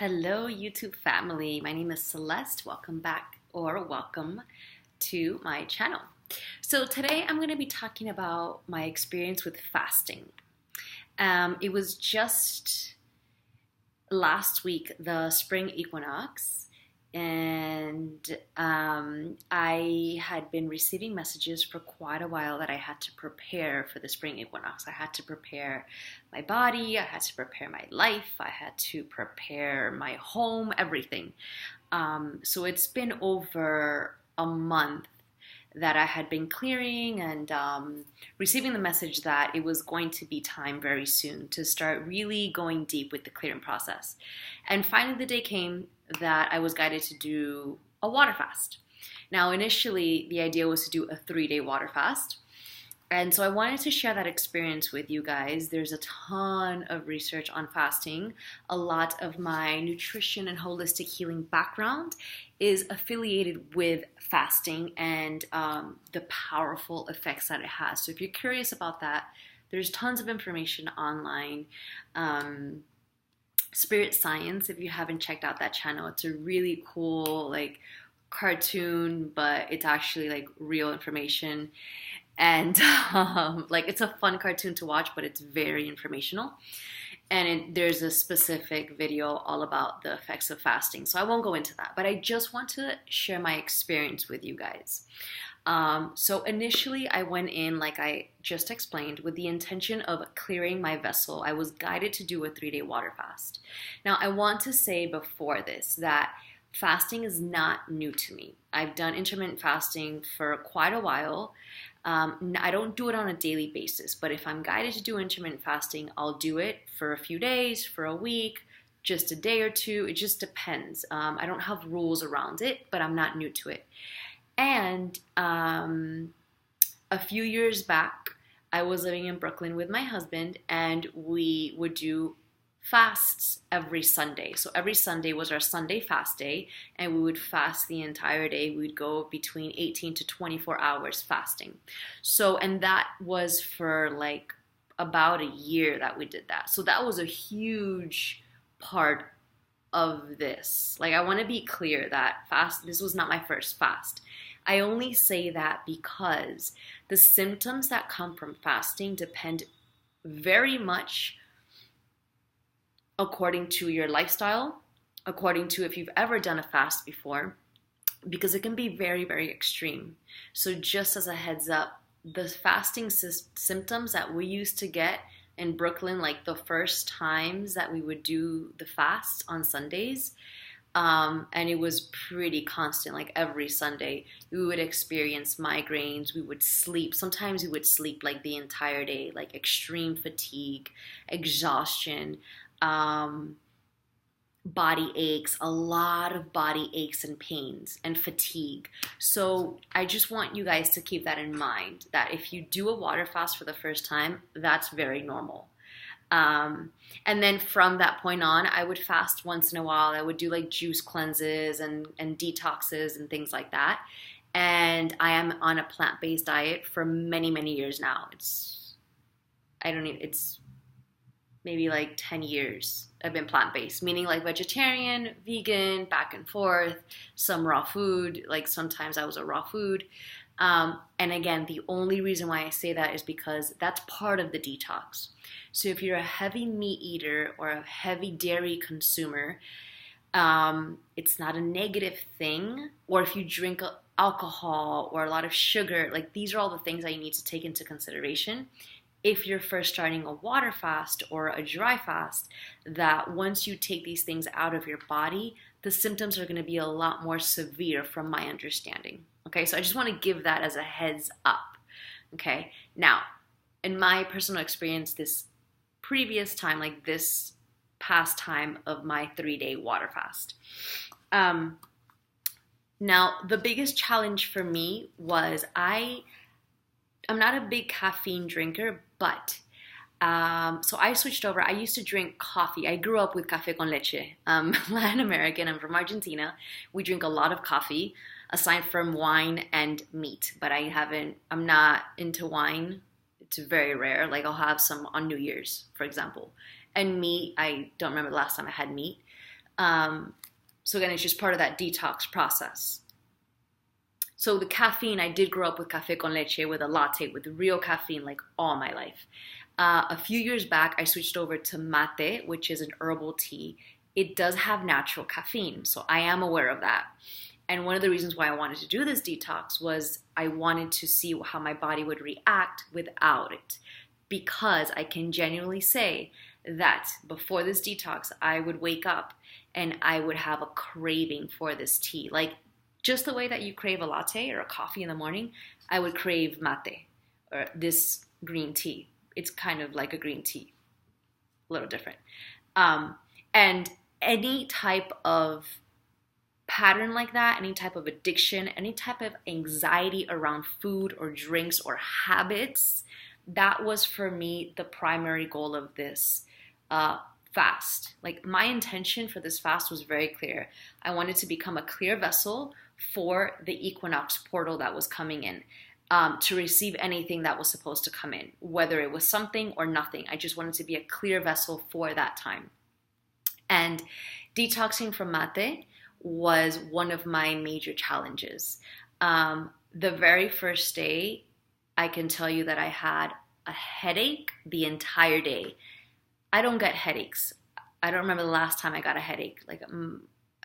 Hello, YouTube family. My name is Celeste. Welcome back or welcome to my channel. So today I'm going to be talking about my experience with fasting. It was just last week, the spring equinox, and I had been receiving messages for quite a while that I had to prepare for the spring equinox. I had to prepare my body, I had to prepare my life, I had to prepare my home, everything. So it's been over a month that I had been clearing and receiving the message that it was going to be time very soon to start really going deep with the clearing process. And finally the day came that I was guided to do a water fast. Now initially the idea was to do a 3-day water fast. And so I wanted to share that experience with you guys. There's a ton of research on fasting. A lot of my nutrition and holistic healing background is affiliated with fasting and the powerful effects that it has. So if you're curious about that, there's tons of information online. Spirit Science, if you haven't checked out that channel, it's a really cool cartoon, but it's actually real information. And it's a fun cartoon to watch, but it's very informational. And there's a specific video all about the effects of fasting. So I won't go into that, but I just want to share my experience with you guys. So initially I went in, like I just explained, with the intention of clearing my vessel. I was guided to do a 3-day water fast. Now I want to say before this that fasting is not new to me. I've done intermittent fasting for quite a while. I don't do it on a daily basis, but if I'm guided to do intermittent fasting, I'll do it for a few days, for a week, just a day or two. It just depends. I don't have rules around it, but I'm not new to it. And a few years back, I was living in Brooklyn with my husband, and we would do fasts every Sunday. So every Sunday was our Sunday fast day, and we would fast the entire day. We'd go between 18 to 24 hours fasting. So, and that was for about a year that we did that. So that was a huge part of this. I want to be clear that this was not my first fast. I only say that because the symptoms that come from fasting depend very much according to your lifestyle, according to if you've ever done a fast before, because it can be very, very extreme. So just as a heads up, the fasting symptoms that we used to get in Brooklyn, the first times that we would do the fast on Sundays, and it was pretty constant, every Sunday, we would experience migraines, we would sleep. Sometimes we would sleep the entire day, extreme fatigue, exhaustion, body aches, a lot of body aches and pains and fatigue. So I just want you guys to keep that in mind, that if you do a water fast for the first time, that's very normal. And then from that point on, I would fast once in a while. I would do juice cleanses and detoxes and things like that. And I am on a plant-based diet for many, many years now. It's maybe 10 years I've been plant-based, meaning vegetarian, vegan, back and forth, some raw food, sometimes I was a raw food. And again, the only reason why I say that is because that's part of the detox. So if you're a heavy meat eater or a heavy dairy consumer, it's not a negative thing. Or if you drink alcohol or a lot of sugar, these are all the things that you need to take into consideration if you're first starting a water fast or a dry fast, that once you take these things out of your body, the symptoms are going to be a lot more severe from my understanding. Okay, so I just want to give that as a heads up. Okay, now, in my personal experience, this previous time, this past time of my 3-day water fast. Now, the biggest challenge for me was I'm not a big caffeine drinker, but so I switched over. I used to drink coffee. I grew up with café con leche. Latin American. I'm from Argentina. We drink a lot of coffee, aside from wine and meat. But I'm not into wine. It's very rare. I'll have some on New Year's, for example. And meat, I don't remember the last time I had meat. So again, it's just part of that detox process. So the caffeine, I did grow up with cafe con leche, with a latte, with real caffeine, like all my life. A few years back, I switched over to mate, which is an herbal tea. It does have natural caffeine, so I am aware of that. And one of the reasons why I wanted to do this detox was I wanted to see how my body would react without it. Because I can genuinely say that before this detox, I would wake up and I would have a craving for this tea. Like just the way that you crave a latte or a coffee in the morning, I would crave mate or this green tea. It's kind of like a green tea, a little different. And any type of pattern like that, any type of addiction, any type of anxiety around food or drinks or habits, that was for me the primary goal of this fast. Like my intention for this fast was very clear. I wanted to become a clear vessel for the equinox portal that was coming in, to receive anything that was supposed to come in, whether it was something or nothing. I just wanted to be a clear vessel for that time. And detoxing from mate was one of my major challenges. The very first day, I can tell you that I had a headache the entire day. I don't get headaches. I don't remember the last time I got a headache. Like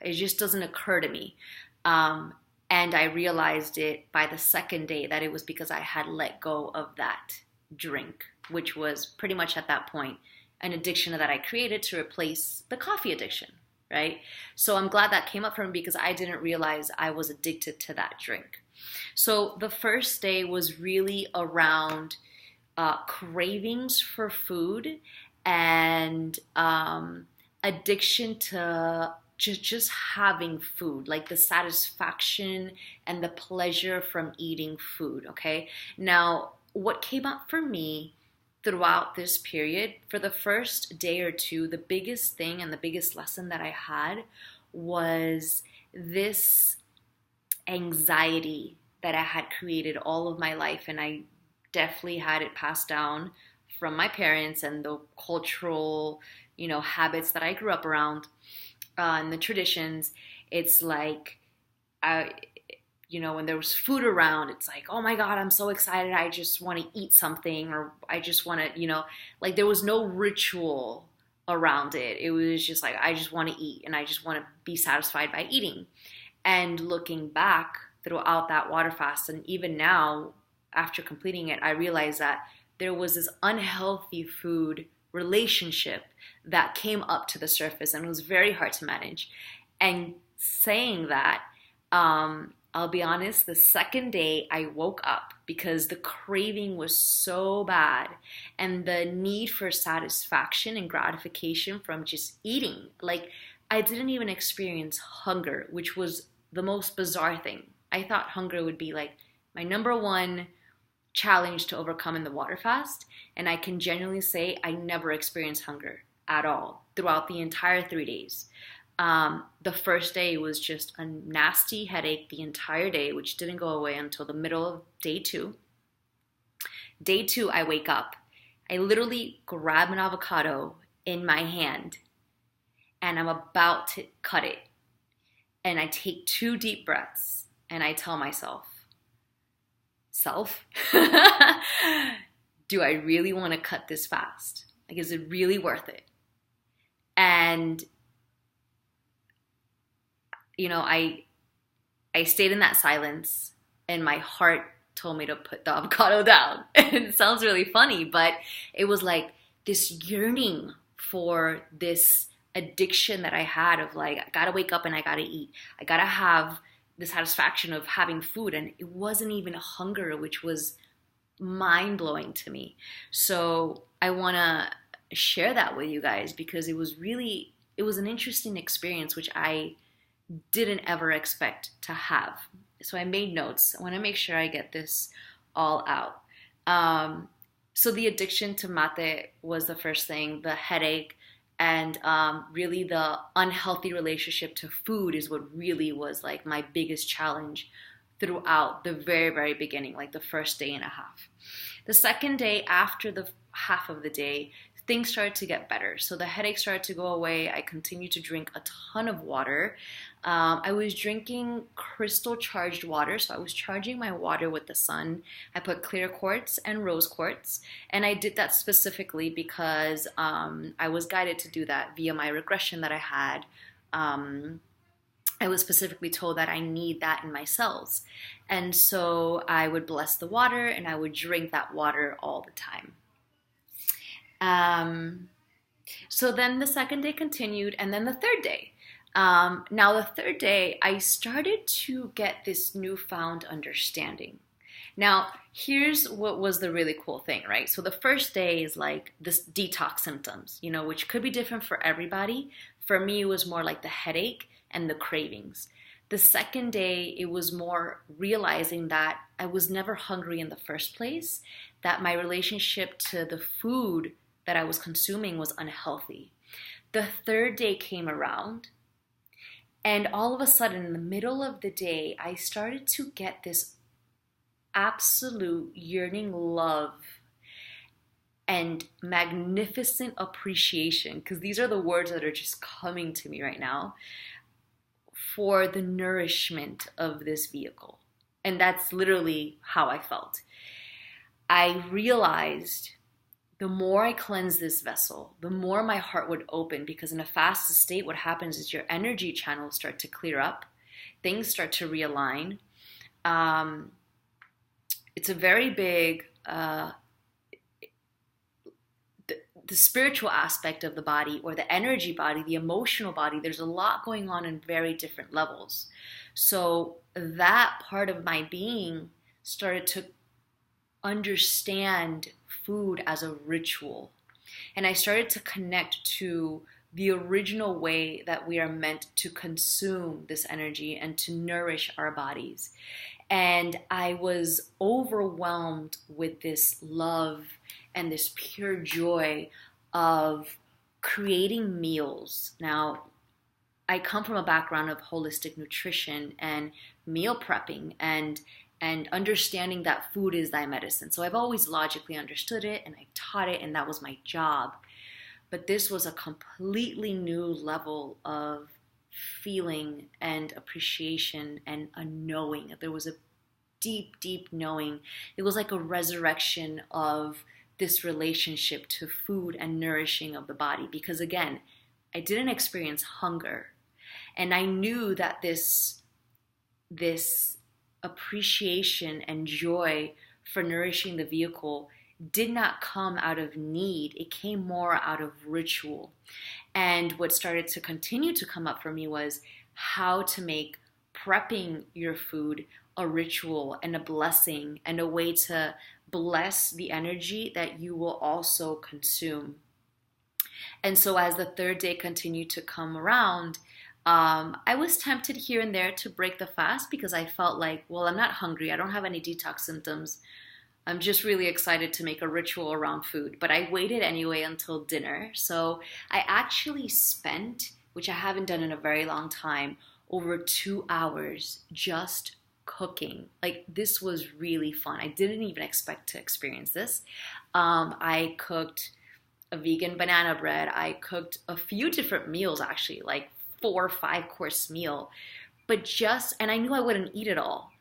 it just doesn't occur to me. And I realized it by the second day that it was because I had let go of that drink, which was pretty much at that point an addiction that I created to replace the coffee addiction, right? So I'm glad that came up for me because I didn't realize I was addicted to that drink. So the first day was really around cravings for food and addiction to just having food, like the satisfaction and the pleasure from eating food, okay? Now, what came up for me throughout this period, for the first day or two, the biggest thing and the biggest lesson that I had was this anxiety that I had created all of my life, and I definitely had it passed down from my parents and the cultural, habits that I grew up around, and the traditions. It's like, when there was food around, it's like, oh my God, I'm so excited. I just want to eat something, or I just want to, like there was no ritual around it. It was just like, I just want to eat and I just want to be satisfied by eating. And looking back throughout that water fast, and even now after completing it, I realized that there was this unhealthy food relationship that came up to the surface and was very hard to manage. And saying that, I'll be honest, the second day I woke up because the craving was so bad and the need for satisfaction and gratification from just eating. Like I didn't even experience hunger, which was the most bizarre thing. I thought hunger would be like my number one challenge to overcome in the water fast, and I can genuinely say I never experienced hunger at all throughout the entire 3 days. The first day was just a nasty headache the entire day, which didn't go away until the middle of day 2. Day 2, I wake up. I literally grab an avocado in my hand and I'm about to cut it. And I take 2 deep breaths and I tell myself, do I really want to cut this fast? Like, is it really worth it? And, I stayed in that silence and my heart told me to put the avocado down. And it sounds really funny, but it was like this yearning for this addiction that I had of like, I gotta wake up and I gotta eat. I gotta have the satisfaction of having food. And it wasn't even hunger, which was mind-blowing to me. So I want to share that with you guys because it was an interesting experience, which I didn't ever expect to have. So I made notes. I want to make sure I get this all out. So the addiction to mate was the first thing, the headache, and really the unhealthy relationship to food is what really was like my biggest challenge throughout the very, very beginning, like the first day and a half. The second day, after the half of the day, things started to get better. So the headache started to go away. I continued to drink a ton of water. I was drinking crystal charged water. So I was charging my water with the sun. I put clear quartz and rose quartz. And I did that specifically because I was guided to do that via my regression that I had. I was specifically told that I need that in my cells. And so I would bless the water and I would drink that water all the time. So then the second day continued, and then the third day. Now the third day, I started to get this newfound understanding. Now, here's what was the really cool thing, right? So the first day is like this detox symptoms, which could be different for everybody. For me, it was more like the headache and the cravings. The second day, it was more realizing that I was never hungry in the first place, that my relationship to the food that I was consuming was unhealthy. The third day came around, and all of a sudden, in the middle of the day, I started to get this absolute yearning love and magnificent appreciation, because these are the words that are just coming to me right now, for the nourishment of this vehicle. And that's literally how I felt. I realized the more I cleanse this vessel, the more my heart would open, because in a fasted state, what happens is your energy channels start to clear up, things start to realign. It's a very big, the spiritual aspect of the body, or the energy body, the emotional body, there's a lot going on in very different levels. So that part of my being started to understand food as a ritual. And I started to connect to the original way that we are meant to consume this energy and to nourish our bodies. And I was overwhelmed with this love and this pure joy of creating meals. Now, I come from a background of holistic nutrition and meal prepping and understanding that food is thy medicine. So I've always logically understood it, and I taught it, and that was my job. But this was a completely new level of feeling and appreciation and a knowing. There was a deep, deep knowing. It was like a resurrection of this relationship to food and nourishing of the body. Because again, I didn't experience hunger. And I knew that this appreciation and joy for nourishing the vehicle did not come out of need. It came more out of ritual. And what started to continue to come up for me was how to make prepping your food a ritual and a blessing and a way to bless the energy that you will also consume. And so as the third day continued to come around, I was tempted here and there to break the fast, because I felt like, well, I'm not hungry. I don't have any detox symptoms. I'm just really excited to make a ritual around food. But I waited anyway until dinner. So I actually spent, which I haven't done in a very long time, over 2 hours just cooking. Like, this was really fun. I didn't even expect to experience this. I cooked a vegan banana bread. I cooked a few different meals, actually, like 4 or 5 course meal. And I knew I wouldn't eat it all,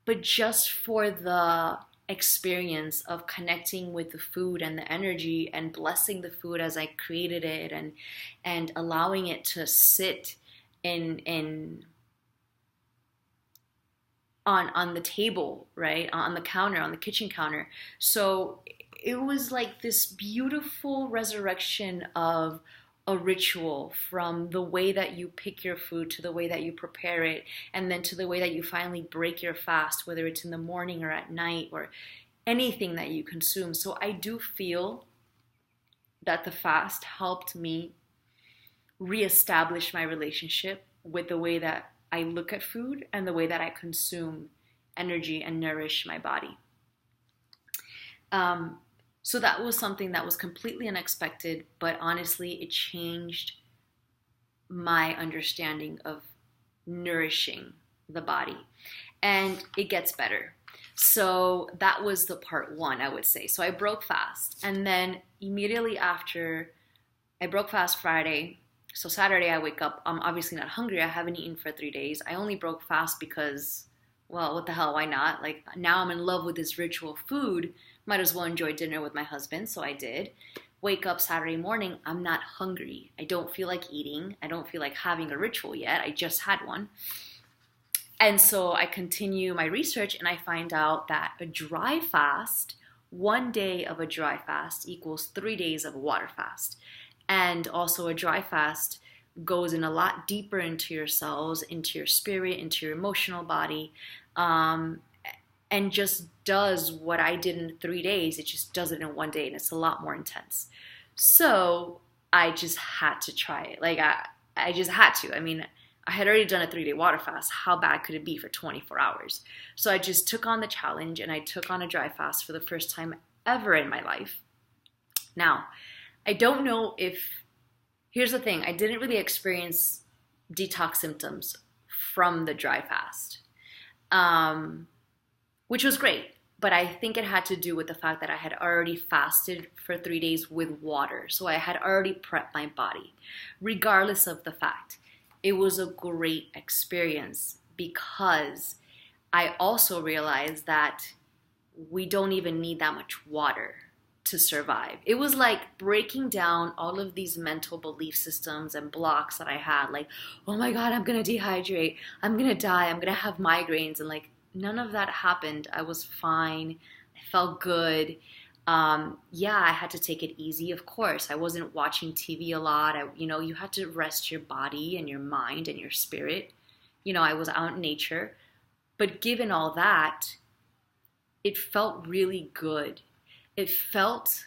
but just for the experience of connecting with the food and the energy and blessing the food as I created it, and allowing it to sit on the table, right? On the counter, on the kitchen counter. So it was like this beautiful resurrection of a ritual, from the way that you pick your food to the way that you prepare it, and then to the way that you finally break your fast, whether it's in the morning or at night or anything that you consume. So I do feel that the fast helped me reestablish my relationship with the way that I look at food and the way that I consume energy and nourish my body. So that was something that was completely unexpected, but honestly, it changed my understanding of nourishing the body. And it gets better. So that was the part one, I would say. So I broke fast. And then immediately after I broke fast Friday, so Saturday I wake up, I'm obviously not hungry. I haven't eaten for 3 days. I only broke fast because, well, what the hell, why not? Like now I'm in love with this ritual food. Might as well enjoy dinner with my husband. So I did. Wake up Saturday morning, I'm not hungry. I don't feel like eating. I don't feel like having a ritual yet. I just had one. And so I continue my research and I find out that a dry fast, 1 day of a dry fast equals 3 days of a water fast. And also a dry fast goes in a lot deeper into your cells, into your spirit, into your emotional body, and just does what I did in 3 days. It just does it in 1 day and it's a lot more intense. So I just had to try it. Like I just had to. I mean, I had already done a 3-day water fast. How bad could it be for 24 hours? So I just took on the challenge and I took on a dry fast for the first time ever in my life. Now, I don't know if, here's the thing, I didn't really experience detox symptoms from the dry fast, which was great. But I think it had to do with the fact that I had already fasted for 3 days with water. So I had already prepped my body, regardless of the fact. It was a great experience because I also realized that we don't even need that much water to survive. It was like breaking down all of these mental belief systems and blocks that I had. Like, oh my God, I'm going to dehydrate. I'm going to die. I'm going to have migraines. And like, none of that happened. I was fine. I felt good. Yeah, I had to take it easy, of course. I wasn't watching TV a lot. You had to rest your body and your mind and your spirit. I was out in nature. But given all that, it felt really good. It felt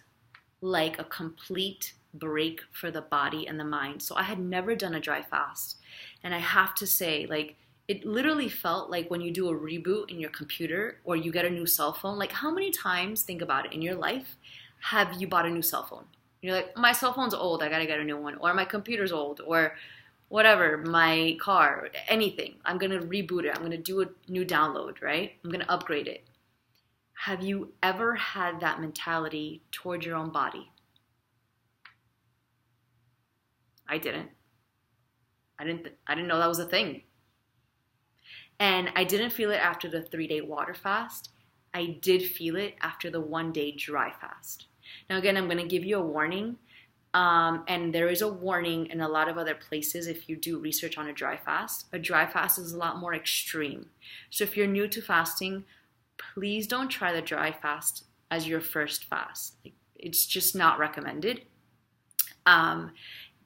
like a complete break for the body and the mind. So I had never done a dry fast. And I have to say, like, it literally felt like when you do a reboot in your computer or you get a new cell phone. Like, how many times, think about it, in your life have you bought a new cell phone? You're like, my cell phone's old, I gotta get a new one. Or my computer's old, or whatever, my car, anything. I'm gonna reboot it. I'm gonna do a new download, right? I'm gonna upgrade it. Have you ever had that mentality toward your own body? I didn't. I didn't know that was a thing. And I didn't feel it after the 3-day water fast. I did feel it after the 1-day dry fast. Now, again, I'm going to give you a warning. And there is a warning in a lot of other places if you do research on a dry fast. A dry fast is a lot more extreme. So if you're new to fasting, please don't try the dry fast as your first fast. It's just not recommended.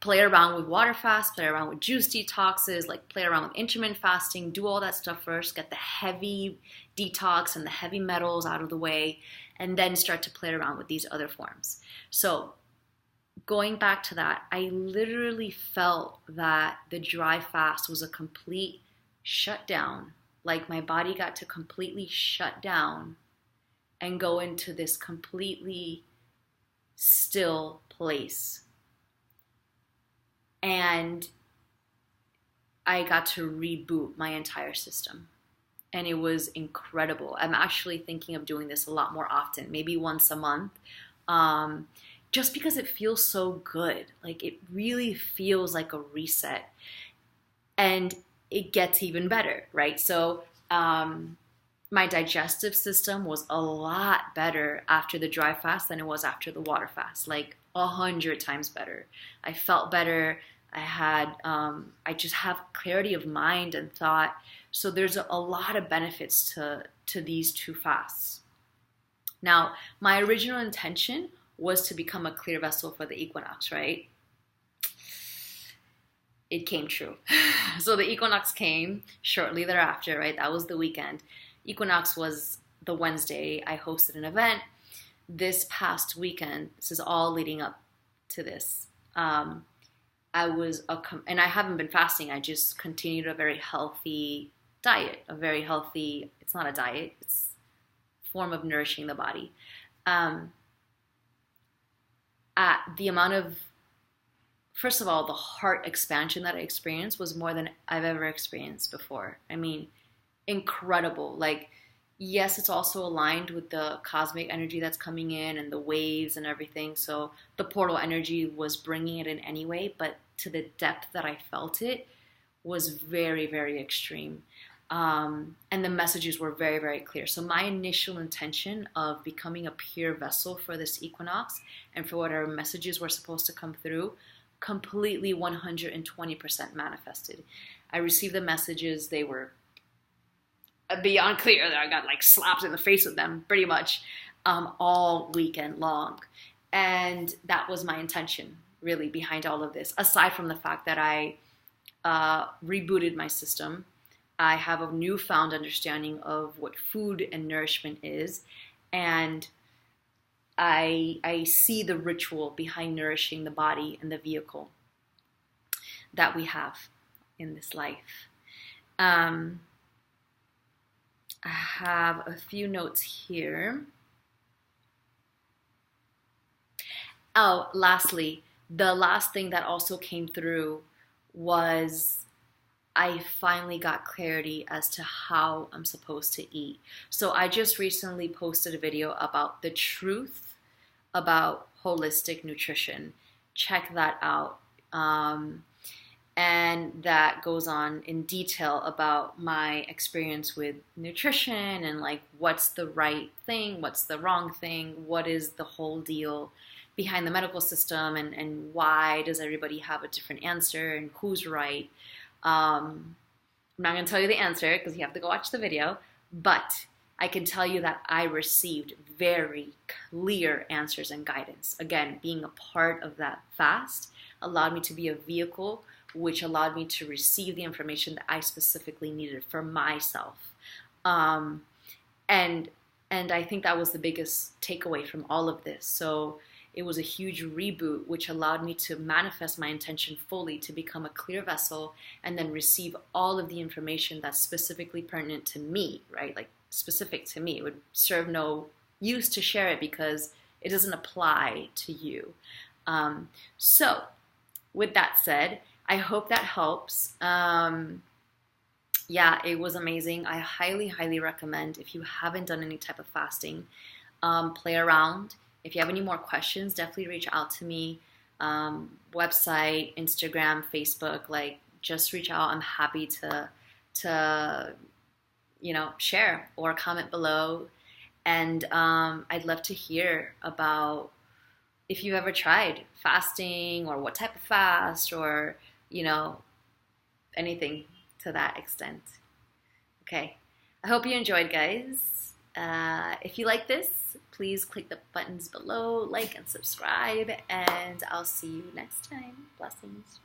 Play around with water fast, play around with juice detoxes, like play around with intermittent fasting, do all that stuff first, get the heavy detox and the heavy metals out of the way, and then start to play around with these other forms. So going back to that, I literally felt that the dry fast was a complete shutdown. Like my body got to completely shut down and go into this completely still place. And I got to reboot my entire system. And it was incredible. I'm actually thinking of doing this a lot more often, maybe once a month, just because it feels so good. Like it really feels like a reset. And it gets even better, right? So my digestive system was a lot better after the dry fast than it was after the water fast, like 100 times better. I felt better. I just have clarity of mind and thought. So there's a lot of benefits to these two fasts. Now, my original intention was to become a clear vessel for the equinox, right? It came true. So the equinox came shortly thereafter, right? That was the weekend. Equinox was the Wednesday. I hosted an event this past weekend. This is all leading up to this. And I haven't been fasting. I just continued a very healthy diet, it's not a diet, it's a form of nourishing the body. At the amount of, first of all, the heart expansion that I experienced was more than I've ever experienced before. I mean, incredible. Like Yes, it's also aligned with the cosmic energy that's coming in and the waves and everything. So the portal energy was bringing it in anyway, but to the depth that I felt it was very, very extreme. And the messages were very, very clear. So my initial intention of becoming a pure vessel for this equinox and for whatever messages were supposed to come through completely 120% manifested. I received the messages. They were beyond clear. That I got like slapped in the face with them pretty much all weekend long. And that was my intention really behind all of this, aside from the fact that I rebooted my system. I have a newfound understanding of what food and nourishment is, and I see the ritual behind nourishing the body and the vehicle that we have in this life. I have a few notes here. Oh, lastly, the last thing that also came through was I finally got clarity as to how I'm supposed to eat. So I just recently posted a video about the truth about holistic nutrition. Check that out. And that goes on in detail about my experience with nutrition and like what's the right thing, what's the wrong thing, what is the whole deal behind the medical system, and why does everybody have a different answer and who's right. I'm not going to tell you the answer because you have to go watch the video, but I can tell you that I received very clear answers and guidance. Again, being a part of that fast allowed me to be a vehicle, which allowed me to receive the information that I specifically needed for myself. And I think that was the biggest takeaway from all of this. So it was a huge reboot, which allowed me to manifest my intention fully to become a clear vessel and then receive all of the information that's specifically pertinent to me, right? Like specific to me. It would serve no use to share it because it doesn't apply to you. So with that said, I hope that helps. Yeah, it was amazing. I highly, highly recommend if you haven't done any type of fasting, play around. If you have any more questions, definitely reach out to me. Website, Instagram, Facebook, like just reach out. I'm happy to share or comment below. And I'd love to hear about if you've ever tried fasting or what type of fast or, anything to that extent. Okay. I hope you enjoyed, guys. If you like this, please click the buttons below, like and subscribe, and I'll see you next time. Blessings.